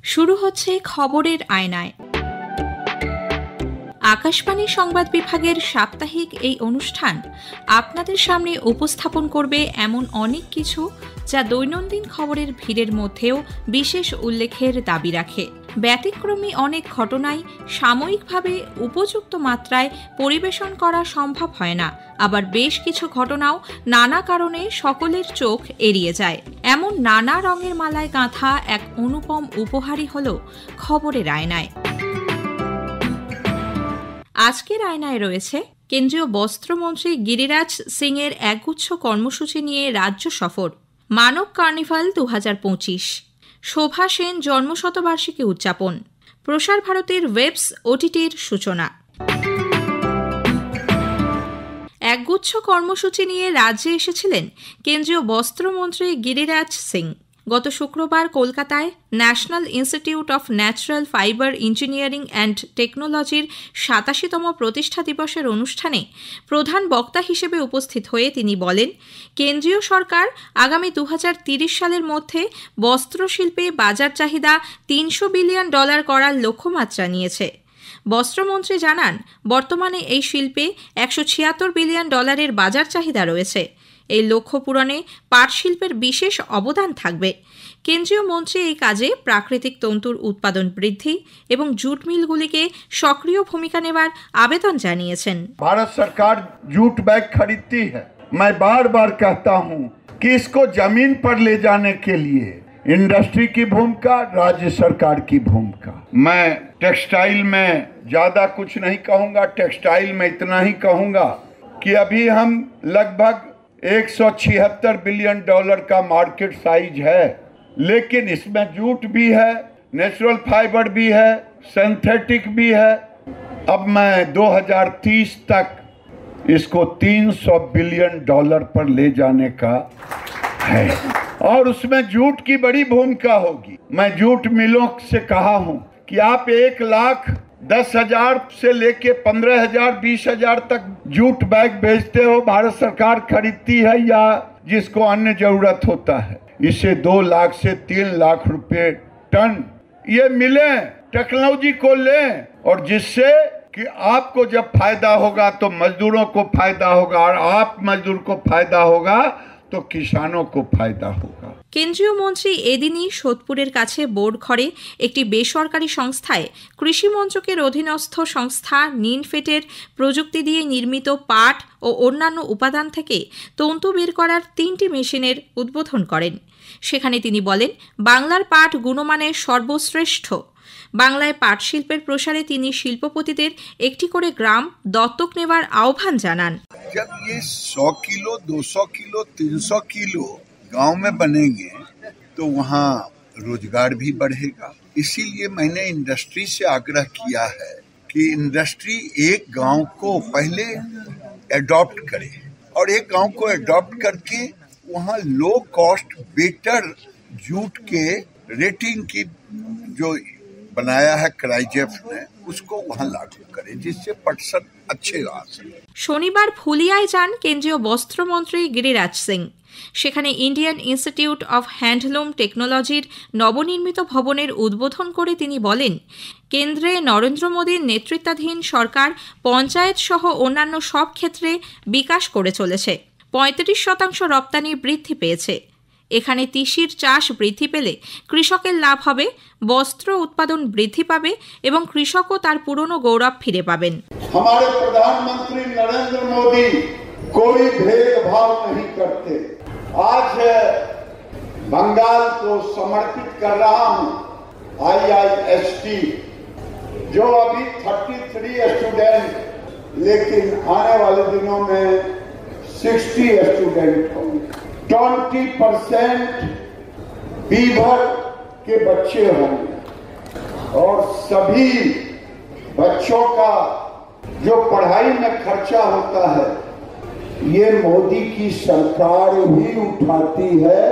শুরু হচ্ছে খবরের আয়নায়। আকাশবাণী সংবাদ বিভাগের সাপ্তাহিক এই অনুষ্ঠান আপনাদের সামনে উপস্থাপন করবে এমন অনেক কিছু যা দৈনন্দিন খবরের ভিড়ের মধ্যেও বিশেষ উল্লেখের দাবি রাখে। ব্যতিক্রমী অনেক ঘটনাই সাময়িকভাবে উপযুক্ত মাত্রায় পরিবেশন করা সম্ভব হয় না, আবার বেশ কিছু ঘটনাও নানা কারণে সকলের চোখ এড়িয়ে যায়। এমন নানা রঙের মালায় গাঁথা এক অনুপম উপহারই হল খবরের আয়নায়। আজকের আয়নায় রয়েছে কেন্দ্রীয় বস্ত্রমন্ত্রী গিরিরাজ সিং এর একগুচ্ছ কর্মসূচি নিয়ে রাজ্য সফর, মানব কার্নিভাল 2025, শোভা সেন জন্মশতবার্ষিকী উদযাপন, প্রসার ভারতীর ওয়েবস ওটিটির সূচনা। একগুচ্ছ কর্মসূচি নিয়ে রাজ্যে এসেছিলেন কেন্দ্রীয় বস্ত্রমন্ত্রী গিরিরাজ সিং। গত শুক্রবার কলকাতায় national institute of natural fibre engineering and টেকনোলজির 87তম প্রতিষ্ঠা দিবসের অনুষ্ঠানে প্রধান বক্তা হিসেবে উপস্থিত হয়ে তিনি বলেন, কেন্দ্রীয় সরকার আগামী 2030 সালের মধ্যে বস্ত্রশিল্পে বাজার চাহিদা $300 বিলিয়ন করার লক্ষ্যমাত্রা নিয়েছে। বস্ত্রমন্ত্রী জানান, বর্তমানে এই শিল্পে $176 বিলিয়ন বাজার চাহিদা রয়েছে। এই লক্ষ্য পূরণে পাট শিল্পের বিশেষ অবদান থাকবে। কেন্দ্রীয় মন্ত্রী এই কাজে প্রাকৃতিক তন্তুর উৎপাদন বৃদ্ধি এবং জুট মিলগুলিকে সক্রিয় ভূমিকা নেবার আবেদন জানিয়েছেন। भारत सरकार जूट बैग खरीदती है। मैं बार बार कहता हूं कि इसको जमीन पर ले जाने के लिए इंडस्ट्री की भूमिका, राज्य सरकार की भूमिका। मैं टेक्सटाइल में ज्यादा कुछ नहीं कहूंगा, टेक्सटाइल में इतना ही कहूंगा कि अभी हम लगभग $176 बिलियन का मार्केट साइज है, लेकिन इसमें जूट भी है, नेचुरल फाइबर भी है, सिंथेटिक भी है। अब मैं 2030 तक इसको $300 बिलियन पर ले जाने का है और उसमें जूट की बड़ी भूमिका होगी। मैं जूट मिलों से कहा हूं कि आप 1,10,000 से लेके 15,000 20,000 तक जूट बैग भेजते हो, भारत सरकार खरीदती है या जिसको अन्य जरूरत होता है, इसे 2 लाख से 3 लाख रुपए टन ये मिले, टेक्नोलॉजी को लें और जिससे कि आपको जब फायदा होगा तो मजदूरों को फायदा होगा और आप मजदूर को फायदा होगा तो किसानों को फायदा होगा। কেন্দ্রীয় মন্ত্রী এদিনই সোদপুরের কাছে বোর্ডঘরে একটি বেসরকারি সংস্থায় কৃষি মন্ত্রকের অধীনস্থ সংস্থা নিনফেটের প্রযুক্তি দিয়ে নির্মিত পাট ও অন্যান্য উপাদান থেকে তন্তু বের করার 3টি মেশিনের উদ্বোধন করেন। সেখানে তিনি বলেন, বাংলার পাট গুণমানের সর্বশ্রেষ্ঠ। বাংলায় পাট শিল্পের প্রসারে তিনি শিল্পপতিদের একটি করে গ্রাম দত্তক নেবার আহ্বান জানান। जब ये 100 किलो 200 किलो 300 किलो गांव में बनेंगे तो वहाँ रोजगार भी बढ़ेगा। इसीलिए मैंने इंडस्ट्री से आग्रह किया है कि इंडस्ट्री एक गांव को पहले एडॉप्ट करे और एक गांव को एडॉप्ट करके वहाँ लो कॉस्ट बेटर जूट के रेटिंग की जो बनाया है क्राइजेफ ने उसको वहाँ लागू करे, जिससे पटसन अच्छे आ सके। শনিবার ফুলিয়ায় যান কেন্দ্রীয় বস্ত্রমন্ত্রী গিরিরাজ সিং। সেখানে ইন্ডিয়ান ইনস্টিটিউট অফ হ্যান্ডলুম টেকনোলজির নবনির্মিত ভবনের উদ্বোধন করে তিনি বলেন, কেন্দ্রে নরেন্দ্র মোদীর নেতৃত্বাধীন সরকার পঞ্চায়েত সহ অন্যান্য সব ক্ষেত্রে বিকাশ করে চলেছে। 35% রপ্তানি বৃদ্ধি পেয়েছে। এখানে তিসির চাষ বৃদ্ধি পেলে কৃষকের লাভ হবে, বস্ত্র উৎপাদন বৃদ্ধি পাবে এবং কৃষকও তার পুরনো গৌরব ফিরে পাবেন। हमारे प्रधानमंत्री नरेंद्र मोदी कोई भेदभाव नहीं करते। आज बंगाल को समर्पित कर रहा हूं IIST, जो अभी 33 स्टूडेंट, लेकिन आने वाले दिनों में 60 स्टूडेंट होंगे। 20% बीभर के बच्चे होंगे और सभी बच्चों का जो पढ़ाई में खर्चा होता है ये मोदी की सरकार ही उठाती है,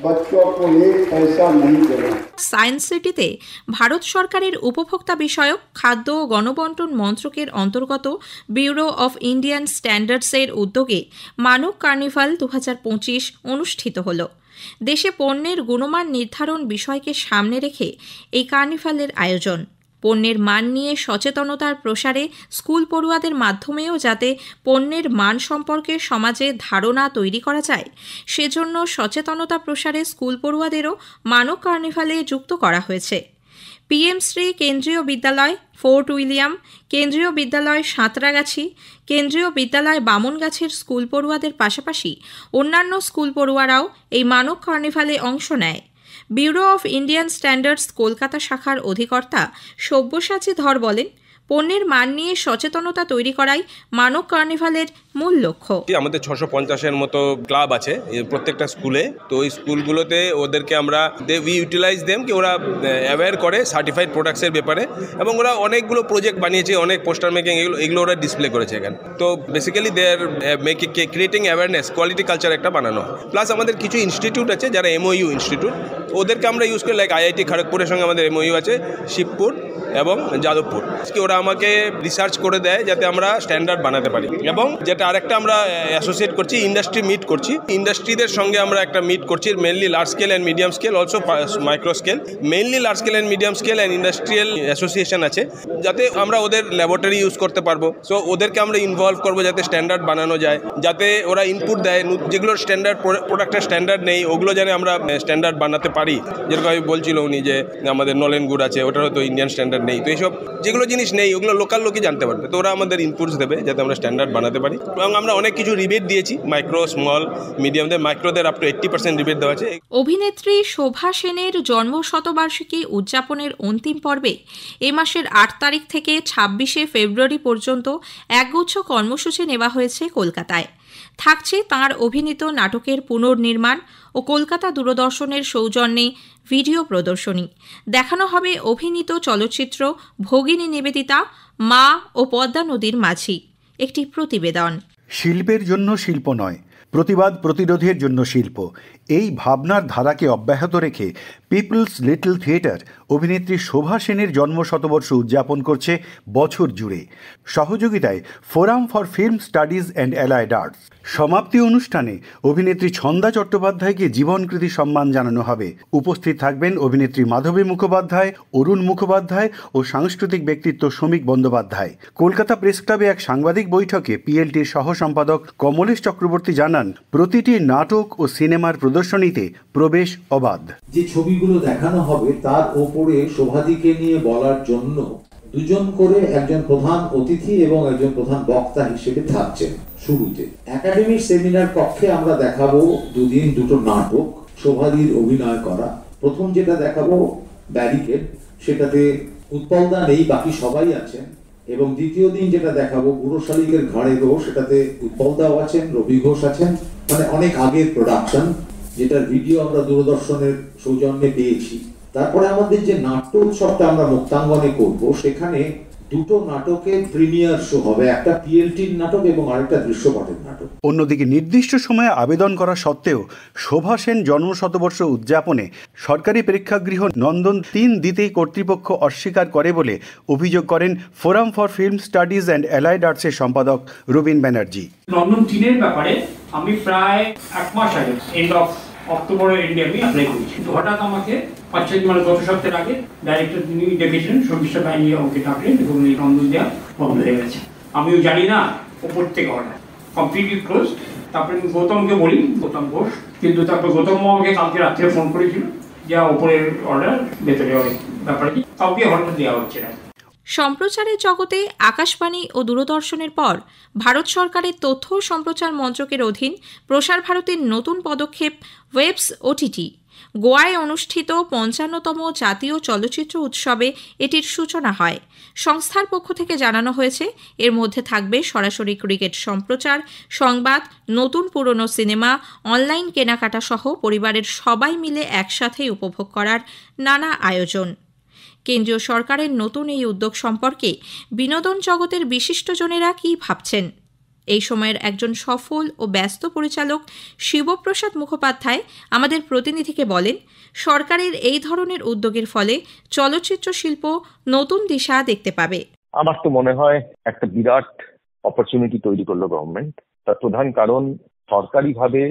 बच्चों को एक पैसा नहीं देना। সায়েন্স সিটিতে ভারত সরকারের উপভোক্তা বিষয়ক খাদ্য ও গণবন্টন মন্ত্রকের অন্তর্গত ব্যুরো অফ ইন্ডিয়ান স্ট্যান্ডার্ডসের উদ্যোগে মানব কার্নিভাল 2025 অনুষ্ঠিত হল। দেশে পণ্যের গুণমান নির্ধারণ বিষয়কে সামনে রেখে এই কার্নিভালের আয়োজন। পণ্যের মান নিয়ে সচেতনতার প্রসারে স্কুল পড়ুয়াদের মাধ্যমেও যাতে পণ্যের মান সম্পর্কে সমাজে ধারণা তৈরি করা যায়, সেজন্য সচেতনতা প্রসারে স্কুল পড়ুয়াদেরও মানব কার্নিভালে যুক্ত করা হয়েছে। PM শ্রী কেন্দ্রীয় বিদ্যালয় ফোর্ট উইলিয়াম, কেন্দ্রীয় বিদ্যালয় সাঁতরাগাছি, কেন্দ্রীয় বিদ্যালয় বামনগাছির স্কুল পড়ুয়াদের পাশাপাশি অন্যান্য স্কুল পড়ুয়ারাও এই মানব কার্নিভালে অংশ নেয়। Bureau of Indian standards Kolkata শাখার অধিকর্তা সব্যসাচী ধর বলেন, পণ্যের মান নিয়ে সচেতনতা তৈরি করাই মানব কার্নিভালের মূল লক্ষ্য। আমাদের 650-এর মতো ক্লাব আছে প্রত্যেকটা স্কুলে। তো ওই স্কুলগুলোতে ওদেরকে আমরা উই ইউটিলাইজ দেম কি ওরা অ্যাওয়্যার করে সার্টিফাইড প্রোডাক্টসের ব্যাপারে, এবং ওরা অনেকগুলো প্রজেক্ট বানিয়েছে, অনেক পোস্টার মেকিং, এগুলো ওরা ডিসপ্লে করেছে এখানে। তো basically they are creating awareness, quality culture একটা বানানো। প্লাস আমাদের কিছু ইনস্টিটিউট আছে যারা MOU ইনস্টিটিউট, ওদেরকে আমরা ইউজ করি। লাইক IIT খড়গপুরের সঙ্গে আমাদের MOU আছে, শিবপুর এবং যাদবপুর। ওরা আমাকে রিসার্চ করে দেয় যাতে আমরা স্ট্যান্ডার্ড বানাতে পারি। এবং যেটা আরেকটা আমরা অ্যাসোসিয়েট করছি, ইন্ডাস্ট্রি মিট করছি। ইন্ডাস্ট্রিদের সঙ্গে আমরা একটা মিট করছি, mainly large scale and medium scale, also micro scale. Mainly large scale and medium scale and industrial association আছে, যাতে আমরা ওদের ল্যাবরেটরি ইউজ করতে পারবো। সো ওদেরকে আমরা ইনভলভ করবো যাতে স্ট্যান্ডার্ড বানানো যায়, যাতে ওরা ইনপুট দেয় যেগুলোর স্ট্যান্ডার্ড প্রোডাক্টের স্ট্যান্ডার্ড নেই, ওগুলো যেন আমরা স্ট্যান্ডার্ড বানাতে পারি। যেরকম আমি বলছিল উনি যে আমাদের নলেন গুড় আছে, ওটার হয়তো ইন্ডিয়ান স্ট্যান্ডার্ড নেই। তো এইসব যেগুলো জিনিস নেই ওগুলো লোকাল লোকই জানতে পারবে। তো ওরা আমাদের ইনপুটস দেবে যাতে আমরা স্ট্যান্ডার্ড বানাতে পারি। এবং আমরা অনেক কিছু রিবেট দিয়েছি, মাইক্রো, স্মল, মিডিয়ামদের, মাইক্রোদের আপ টু 80% রিবেট দেওয়া আছে। অভিনেত্রী শোভা সেনের জন্মশতবার্ষিকী উদযাপনের অন্তিম পর্বে এ মাসের 8 তারিখ থেকে 26শে ফেব্রুয়ারি পর্যন্ত একগুচ্ছ কর্মসূচি নেওয়া হয়েছে কলকাতায়। থাকছে তাঁর অভিনীত নাটকের পুনর্নির্মাণ ও কলকাতা দূরদর্শনের সৌজন্যে ভিডিও প্রদর্শনী। দেখানো হবে অভিনীত চলচ্চিত্র ভগিনী নিবেদিতা, মা ও পদ্মা নদীর মাঝি। একটি প্রতিবেদন। শিল্পের জন্য শিল্প নয়, প্রতিবাদ প্রতিরোধের জন্য শিল্প, এই ভাবনার ধারাকে অব্যাহত রেখে পিপলস লিটল থিয়েটার অভিনেত্রী শোভা সেনের জন্মশতবর্ষ উদযাপন করছে বছর জুড়ে। সহযোগিতায় forum for film studies and allied arts. সমাপ্তি অনুষ্ঠানে অভিনেত্রী ছন্দা চট্টোপাধ্যায়কে জীবনকৃতি সম্মান জানানো হবে। উপস্থিত থাকবেন অভিনেত্রী মাধবী মুখোপাধ্যায়, অরুণ মুখোপাধ্যায় ও সাংস্কৃতিক ব্যক্তিত্ব শ্রমিক বন্দ্যোপাধ্যায়। কলকাতা প্রেস ক্লাবে এক সাংবাদিক বৈঠকে PLTর সহ সম্পাদক কমলেশ চক্রবর্তী জানান, প্রতিটি নাটক ও সিনেমার প্রদর্শনীতে প্রবেশ অবাধ। যে ছবিগুলো দেখানো হবে তার ওপরে শোভাদিকে নিয়ে বলার জন্য দুজন করে একজন প্রধান অতিথি এবং একজন প্রধান বক্তা হিসেবে থাকছেন। শুরুতে একাডেমিক সেমিনার কক্ষে আমরা দেখাবো দুদিন দুটো নাটক শোভাদির অভিনয় করা। প্রথম যেটা দেখাবো ব্যারিকেড, সেটাতে উৎপলদা নেই, বাকি সবাই আছেন। এবং দ্বিতীয় দিন যেটা দেখাবো বুড়ো শালিকের ঘাড়ে রো, সেটাতে উৎপলদাও আছেন, রবি ঘোষ আছেন। মানে অনেক আগের প্রোডাকশন, যেটার ভিডিও আমরা দূরদর্শনের সৌজন্যে পেয়েছি। তারপরে আমাদের যে নাট্য উৎসবটা আমরা মুক্তাঙ্গনে করব, সেখানে দুটো নাটকের প্রিমিয়ার শো হবে, একটা PLTর নাটক এবং আরেকটা দৃশ্যপটের নাটক। অন্যদিকে নির্দিষ্ট সময়ে আবেদন করা সত্ত্বেও শোভা সেন জন্মশতবর্ষ উদযাপনে সরকারি প্রেক্ষাগৃহ নন্দন 3 দিতেই কর্তৃপক্ষ অস্বীকার করে বলে অভিযোগ করেন forum for film studies and allied আর্টসের সম্পাদক রবীন ব্যানার্জি। নন্দন 3-এর ব্যাপারে আমি প্রায় 1 মাস আগে এন্ড অফ অক্টোবরের এন্ডে আমি অ্যাপ্লাই করেছি। কিন্তু হঠাৎ আমাকে 5-6 মানে গত সপ্তাহের আগে ডাইরেক্টর তিনি ডেকেছিলেন, সর্বিষ্ঠা বাহিনী আমাকে ডাকলেন এবং এই নন্দন দেওয়া বন্ধ হয়ে গেছে। আমিও জানি না ওপর থেকে অর্ডার কমপ্লিটলি ক্লোজ। তারপরে গৌতমকে বলি, গৌতম ঘোষ, কিন্তু তারপর গৌতম আমাকে কালকে রাত্রে ফোন করেছিল যা ওপরের অর্ডার ভেতরে অনেক ব্যাপারে কাউকে হঠাৎ দেওয়া হচ্ছে না। সম্প্রচারের জগতে আকাশবাণী ও দূরদর্শনের পর ভারত সরকারের তথ্য ও সম্প্রচার মন্ত্রকের অধীন প্রসার ভারতীর নতুন পদক্ষেপ ওয়েবস OTT। গোয়ায় অনুষ্ঠিত 55তম জাতীয় চলচ্চিত্র উৎসবে এটির সূচনা হয়। সংস্থার পক্ষ থেকে জানানো হয়েছে, এর মধ্যে থাকবে সরাসরি ক্রিকেট সম্প্রচার, সংবাদ, নতুন পুরনো সিনেমা, অনলাইন কেনাকাটা সহ পরিবারের সবাই মিলে একসাথে উপভোগ করার নানা আয়োজন। কেন্দ্রীয় সরকারের নতুন এই উদ্যোগ সম্পর্কে বিনোদন জগতের বিশিষ্টজনেরা কী ভাবছেন? এই সময়ের একজন সফল ও ব্যস্ত পরিচালক শিবপ্রসাদ মুখোপাধ্যায় আমাদের প্রতিনিধিকে বলেন, সরকারের এই ধরনের উদ্যোগের ফলে চলচ্চিত্র শিল্প নতুন দিশা দেখতে পাবে। আমার তো মনে হয় একটা বিরাট অপরচুনিটি তৈরি করলো গভর্নমেন্ট। তার প্রধান কারণ সরকারিভাবে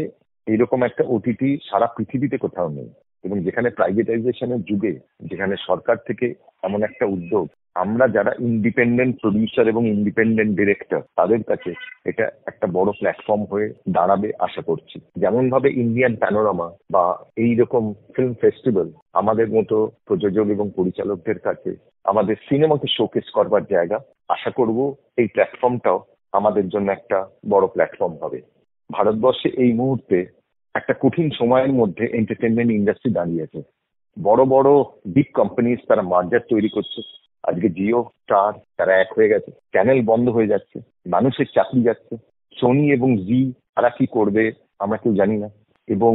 এইরকম একটা ওটিটি সারা পৃথিবীতে কোথাও নেই। এবং যেখানে প্রাইভেটাইজেশনের যুগে, যেখানে সরকার থেকে এমন একটা উদ্যোগ, আমরা যারা ইন্ডিপেন্ডেন্ট প্রডিউসার এবং ইন্ডিপেন্ডেন্ট ডিরেক্টর, তাদের কাছে এটা একটা বড় প্ল্যাটফর্ম হয়ে দাঁড়াবে আশা করছি। যেমন ভাবে ইন্ডিয়ান প্যানোরামা বা এইরকম ফিল্ম ফেস্টিভ্যাল আমাদের মতো প্রযোজক এবং পরিচালকদের কাছে আমাদের সিনেমাকে শোকেস করবার জায়গা, আশা করব এই প্ল্যাটফর্মটাও আমাদের জন্য একটা বড় প্ল্যাটফর্ম হবে। ভারতবর্ষে এই মুহূর্তে একটা কঠিন সময়ের মধ্যে এন্টারটেনমেন্ট ইন্ডাস্ট্রি দাঁড়িয়েছে। বড় বড় বিগ কোম্পানিজ তারা মার্জার তৈরি করছে। আজকে জিও, স্টার তারা এক হয়ে গেছে, চ্যানেল বন্ধ হয়ে যাচ্ছে, মানুষের চাকরি যাচ্ছে। সোনি এবং জি তারা কি করবে আমরা কেউ জানি না, এবং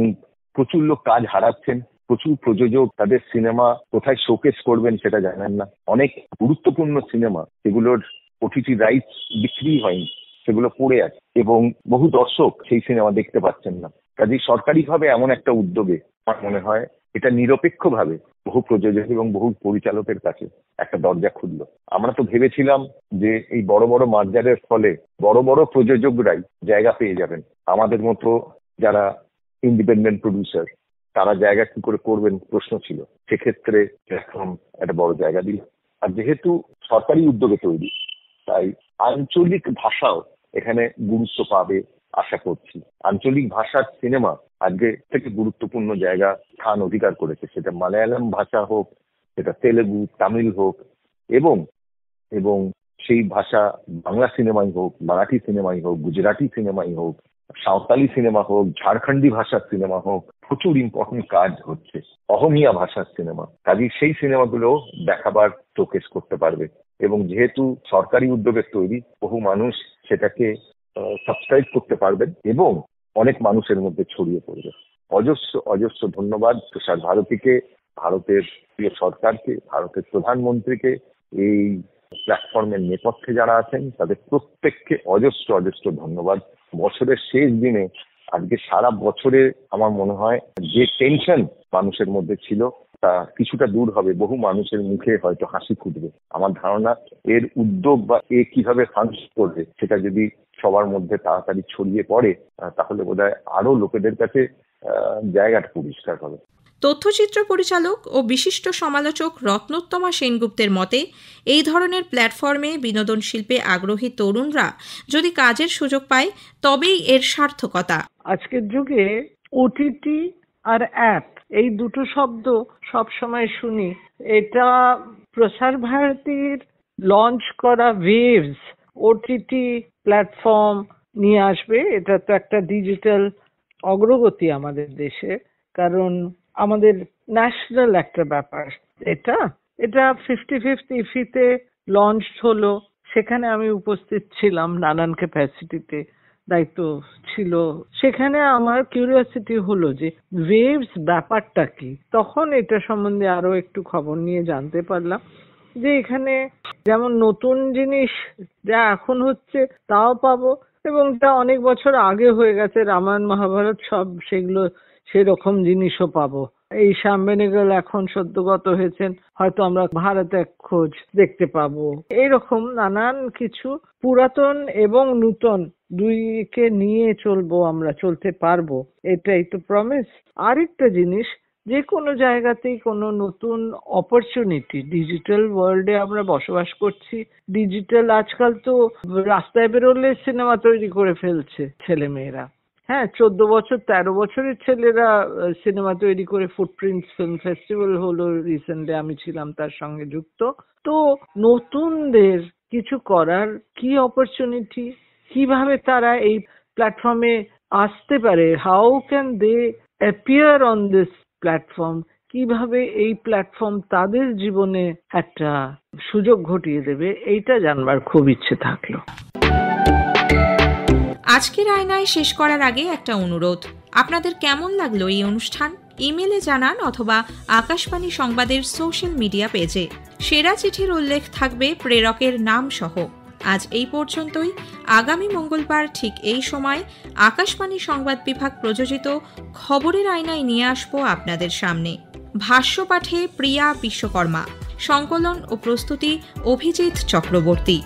প্রচুর লোক কাজ হারাচ্ছেন। প্রচুর প্রযোজক তাদের সিনেমা কোথায় শোকেস করবেন সেটা জানেন না। অনেক গুরুত্বপূর্ণ সিনেমা যেগুলোর ওটিটি রাইটস বিক্রি হয়নি, সেগুলো পড়ে আছে এবং বহু দর্শক সেই সিনেমা দেখতে পাচ্ছেন না। কাজেই সরকারিভাবে এমন একটা উদ্যোগে আমার মনে হয় এটা নিরপেক্ষভাবে বহু প্রযোজক এবং বহু পরিচালকের কাছে একটা দরজা খুললো। আমরা তো ভেবেছিলাম যে এই বড় বড় মার্জারের ফলে বড় বড় প্রযোজকরাই জায়গা পেয়ে যাবেন, আমাদের মতো যারা ইন্ডিপেন্ডেন্ট প্রডিউসার তারা জায়গা কি করে করবেন প্রশ্ন ছিল। সেক্ষেত্রে এখন একটা বড় জায়গা দিল। আর যেহেতু সরকারি উদ্যোগে তৈরি, তাই আঞ্চলিক ভাষাও এখানে গুরুত্ব পাবে আশা করছি। আঞ্চলিক ভাষার সিনেমা আজকে থেকে গুরুত্বপূর্ণ জায়গা স্থান অধিকার করেছে, সেটা মালায়ালাম ভাষা হোক, সেটা তেলেগু, তামিল হোক, এবং সেই ভাষা বাংলা সিনেমাই হোক, মারাঠি সিনেমাই হোক, গুজরাটি সিনেমাই হোক, সাঁওতালি সিনেমা হোক, ঝাড়খণ্ডী ভাষার সিনেমা হোক, প্রচুর ইম্পর্টেন্ট কাজ হচ্ছে। অহমিয়া ভাষার সিনেমা, কাজেই সেই সিনেমাগুলো দেখাবার শোকেস করতে পারবে। এবং যেহেতু সরকারি উদ্যোগের তৈরি, বহু মানুষ সেটাকে সাবস্ক্রাইব করতে পারবেন এবং অনেক মানুষের মধ্যে ছড়িয়ে পড়বে। অজস্র অজস্র ধন্যবাদ প্রসার ভারতীকে, ভারতের প্রিয় সরকারকে, ভারতের প্রধানমন্ত্রীকে, এই প্ল্যাটফর্মের নেপথ্যে যারা আছেন তাদের প্রত্যেককে অজস্র অজস্র ধন্যবাদ। বছরের শেষ দিনে আজকে সারা বছরে আমার মনে হয় যে টেনশন মানুষের মধ্যে ছিল তা কিছুটা দূর হবে, বহু মানুষের মুখে হয়তো হাসি ফুটবে। আমার ধারণা এর উদ্যোগ বা কিভাবে ফাংশন করবে সেটা যদি সবার মধ্যে তাড়াতাড়ি ছড়িয়ে পড়ে তাহলে বোধহয় আরো লোকেদের কাছে জায়গাটা পরিষ্কার হবে। তথ্যচিত্র পরিচালক ও বিশিষ্ট সমালোচক রত্নোত্তমা সেনগুপ্তের মতে এই ধরনের প্ল্যাটফর্মে বিনোদন শিল্পে আগ্রহী তরুণরা যদি কাজের সুযোগ পায় তবেই এর সার্থকতা। আজকের যুগে ওটিটি আর অ্যাপ এই দুটো শব্দ সব সময় শুনি। এটা প্রসার ভারতীর লঞ্চ করা ওয়েভস ওটিটি প্ল্যাটফর্ম নিয়ে আসবে। এটা তো একটা ডিজিটাল অগ্রগতি আমাদের দেশে, কারণ আমাদের ন্যাশনাল একটা ব্যাপার। এটা 50-50 ইফিতে লঞ্চ হলো, সেখানে আমি উপস্থিত ছিলাম, নানান ক্যাপাসিটিতে দায়িত্ব ছিল। সেখানে আমার কিউরিওসিটি হলো যে ওয়েভস ব্যাপারটা কি। তখন এটা সম্বন্ধে আরো একটু খবর নিয়ে জানতে পারলাম যে এখানে যেমন নতুন জিনিস যা এখন হচ্ছে তাও পাবো, এবং যা অনেক বছর আগে হয়ে গেছে, রামায়ণ মহাভারত সব, সেগুলো সেরকম জিনিসও পাবো। এই শ্যাম বেনেগল এখন সদ্যগত হয়েছেন, হয়তো আমরা ভারতে এক খোঁজ দেখতে পাবো। এইরকম নানান কিছু পুরাতন এবং নূতন দুইকে নিয়ে চলবো, আমরা চলতে পারবো, এটাই তো প্রমিস। আরেকটা জিনিস, যে কোনো জায়গাতেই কোনো নতুন অপরচুনিটি, ডিজিটাল ওয়ার্ল্ডে আমরা বসবাস করছি। ডিজিটাল আজকাল তো রাস্তায় বেরোলে সিনেমা তৈরি করে ফেলছে ছেলে মেয়েরা। হ্যাঁ, 14 বছর 13 বছরের ছেলেরা সিনেমা তৈরি করে, ফুটপ্রিন্টস ফিল্ম ফেস্টিভ্যাল হলো রিসেন্টলি, আমি ছিলাম তার সঙ্গে যুক্ত। তো নতুনদের কিছু করার কি অপরচুনিটি, কিভাবে তারা এই প্ল্যাটফর্মে আসতে পারে, how can they appear on this platform, কিভাবে এই প্ল্যাটফর্ম তাদের জীবনে একটা সুযোগ ঘটিয়ে দেবে, এইটা জানবার খুব ইচ্ছে থাকলো। আজকের আয়নায় শেষ করার আগে একটা অনুরোধ, আপনাদের কেমন লাগলো এই অনুষ্ঠান ইমেলে জানান অথবা আকাশবাণী সংবাদের সোশ্যাল মিডিয়া পেজে। সেরা চিঠির উল্লেখ থাকবে প্রেরকের নাম সহ। আজ এই পর্যন্তই। আগামী মঙ্গলবার ঠিক এই সময় আকাশবাণী সংবাদ বিভাগ প্রযোজিত খবরের আয়নায় নিয়ে আসবো আপনাদের সামনে। ভাষ্য পাঠে প্রিয়া বিশ্বকর্মা, সংকলন ও প্রস্তুতি অভিজিৎ চক্রবর্তী।